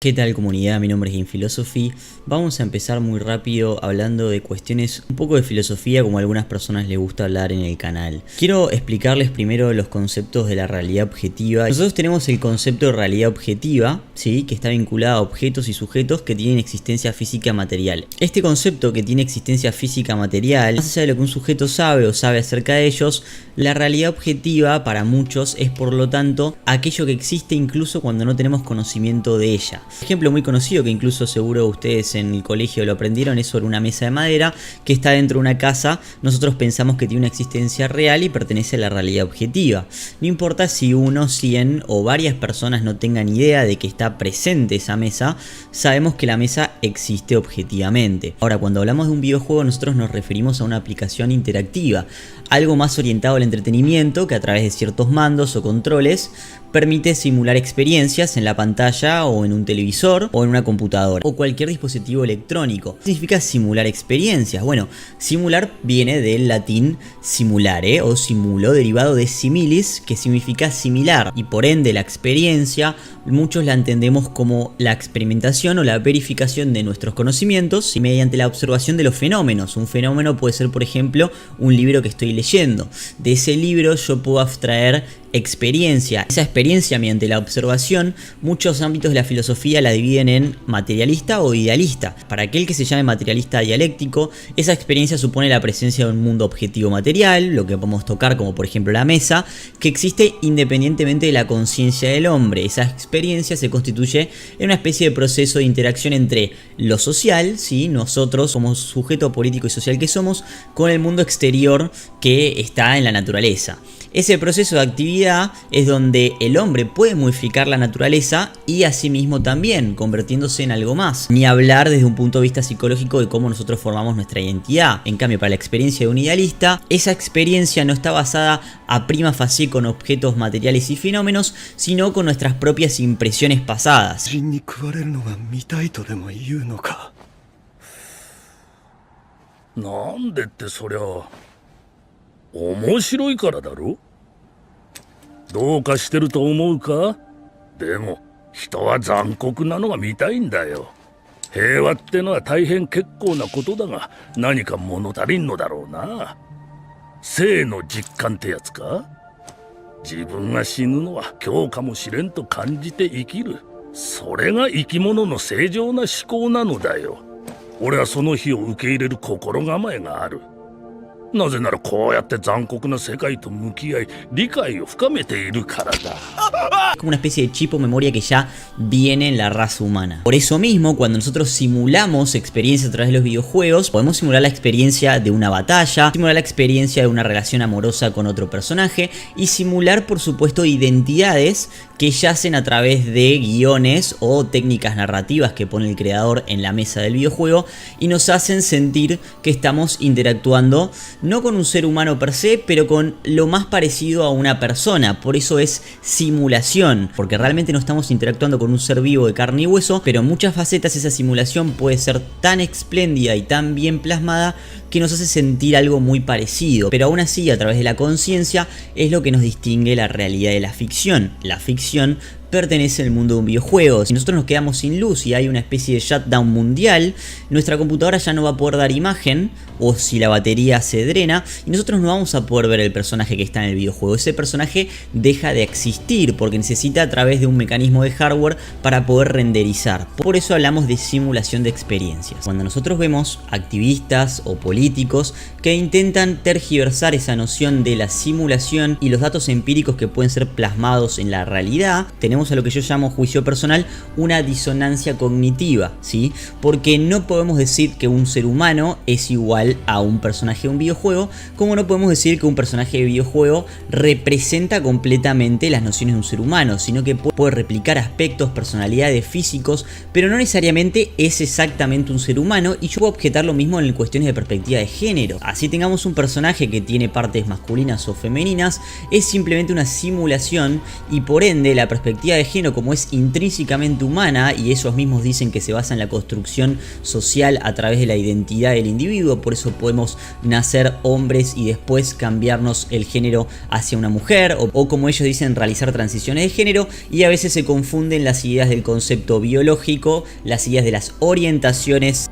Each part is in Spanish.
¿Qué tal comunidad? Mi nombre es Infilosophy. Vamos a empezar muy rápido hablando de cuestiones un poco de filosofía como a algunas personas les gusta hablar en el canal. Quiero explicarles primero los conceptos de la realidad objetiva. Nosotros tenemos el concepto de realidad objetiva, ¿sí? Que está vinculado a objetos y sujetos que tienen existencia física material. Este concepto que tiene existencia física material, más allá de lo que un sujeto sabe o sabe acerca de ellos, la realidad objetiva para muchos es por lo tanto aquello que existe incluso cuando no tenemos conocimiento de ella. Un ejemplo muy conocido que incluso seguro ustedes en el colegio lo aprendieron es sobre una mesa de madera que está dentro de una casa. Nosotros pensamos que tiene una existencia real y pertenece a la realidad objetiva. No importa si 1, 100 o varias personas no tengan idea de que está presente esa mesa, sabemos que la mesa existe objetivamente. Ahora, cuando hablamos de un videojuego nosotros nos referimos a una aplicación interactiva, algo más orientado al entretenimiento que a través de ciertos mandos o controles permite simular experiencias en la pantalla o en un televisor o en una computadora o cualquier dispositivo electrónico. ¿Qué significa simular experiencias? Bueno, simular viene del latín simulare o simulo, derivado de similis, que significa similar, y por ende la experiencia muchos la entendemos como la experimentación o la verificación de nuestros conocimientos y mediante la observación de los fenómenos. Un fenómeno puede ser, por ejemplo, un libro que estoy leyendo. De ese libro yo puedo abstraer experiencia. Esa experiencia mediante la observación, muchos ámbitos de la filosofía la dividen en materialista o idealista. Para aquel que se llame materialista dialéctico, esa experiencia supone la presencia de un mundo objetivo material, lo que podemos tocar como por ejemplo la mesa, que existe independientemente de la conciencia del hombre. Esa experiencia se constituye en una especie de proceso de interacción entre lo social, ¿sí? Nosotros como sujeto político y social que somos, con el mundo exterior que está en la naturaleza. Ese proceso de actividad es donde el hombre puede modificar la naturaleza y asimismo también, convirtiéndose en algo más. Ni hablar desde un punto de vista psicológico de cómo nosotros formamos nuestra identidad. En cambio, para la experiencia de un idealista, esa experiencia no está basada a prima facie con objetos materiales y fenómenos, sino con nuestras propias impresiones pasadas. なんでってそりゃ面白いからだろ。どうかしてると思うか。でも人は残酷なのが見たいんだよ。平和ってのは大変結構なことだが何か物足りんのだろうな。生の実感ってやつか。自分が死ぬのは今日かもしれんと感じて生きる。それが生き物の正常な思考なのだよ。俺はその日を受け入れる心構えがある。なぜならこうやって残酷な世界と向き合い理解を深めているからだ。 Como una especie de chip o memoria que ya viene en la raza humana. Por eso mismo, cuando nosotros simulamos experiencias a través de los videojuegos, podemos simular la experiencia de una batalla, simular la experiencia de una relación amorosa con otro personaje y simular, por supuesto, identidades que yacen a través de guiones o técnicas narrativas que pone el creador en la mesa del videojuego y nos hacen sentir que estamos interactuando no con un ser humano per se, pero con lo más parecido a una persona. Por eso es simulación, porque realmente no estamos interactuando con un ser vivo de carne y hueso, pero en muchas facetas esa simulación puede ser tan espléndida y tan bien plasmada que nos hace sentir algo muy parecido, pero aún así a través de la conciencia es lo que nos distingue la realidad de la ficción. La ficción pertenece al mundo de un videojuego. Si nosotros nos quedamos sin luz y hay una especie de shutdown mundial, nuestra computadora ya no va a poder dar imagen, o si la batería se drena, y nosotros no vamos a poder ver el personaje que está en el videojuego. Ese personaje deja de existir porque necesita a través de un mecanismo de hardware para poder renderizar. Por eso hablamos de simulación de experiencias. Cuando nosotros vemos activistas o políticos que intentan tergiversar esa noción de la simulación y los datos empíricos que pueden ser plasmados en la realidad, tenemos a lo que yo llamo juicio personal una disonancia cognitiva, ¿sí? Porque no podemos decir que un ser humano es igual a un personaje de un videojuego, como no podemos decir que un personaje de videojuego representa completamente las nociones de un ser humano, sino que puede replicar aspectos, personalidades, físicos, pero no necesariamente es exactamente un ser humano. Y yo puedo objetar lo mismo en cuestiones de perspectiva perspectiva de género. Así tengamos un personaje que tiene partes masculinas o femeninas, es simplemente una simulación y por ende la perspectiva de género, como es intrínsecamente humana y ellos mismos dicen que se basa en la construcción social a través de la identidad del individuo, por eso podemos nacer hombres y después cambiarnos el género hacia una mujer o como ellos dicen realizar transiciones de género, y a veces se confunden las ideas del concepto biológico, las ideas de las orientaciones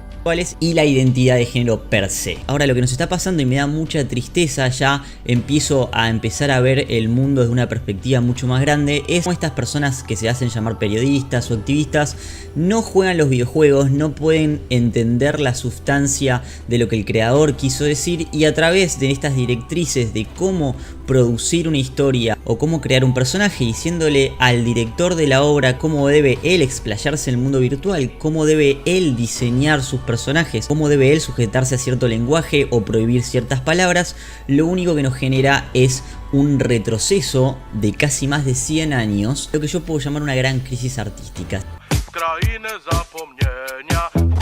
y la identidad de género per se. Ahora lo que nos está pasando y me da mucha tristeza, ya empiezo a empezar a ver el mundo desde una perspectiva mucho más grande, es como estas personas que se hacen llamar periodistas o activistas no juegan los videojuegos, no pueden entender la sustancia de lo que el creador quiso decir, y a través de estas directrices de cómo producir una historia o cómo crear un personaje, diciéndole al director de la obra cómo debe él explayarse en el mundo virtual, cómo debe él diseñar sus personajes, cómo debe él sujetarse a cierto lenguaje o prohibir ciertas palabras, lo único que nos genera es un retroceso de casi más de 100 años, lo que yo puedo llamar una gran crisis artística. Krainy zapomnienia.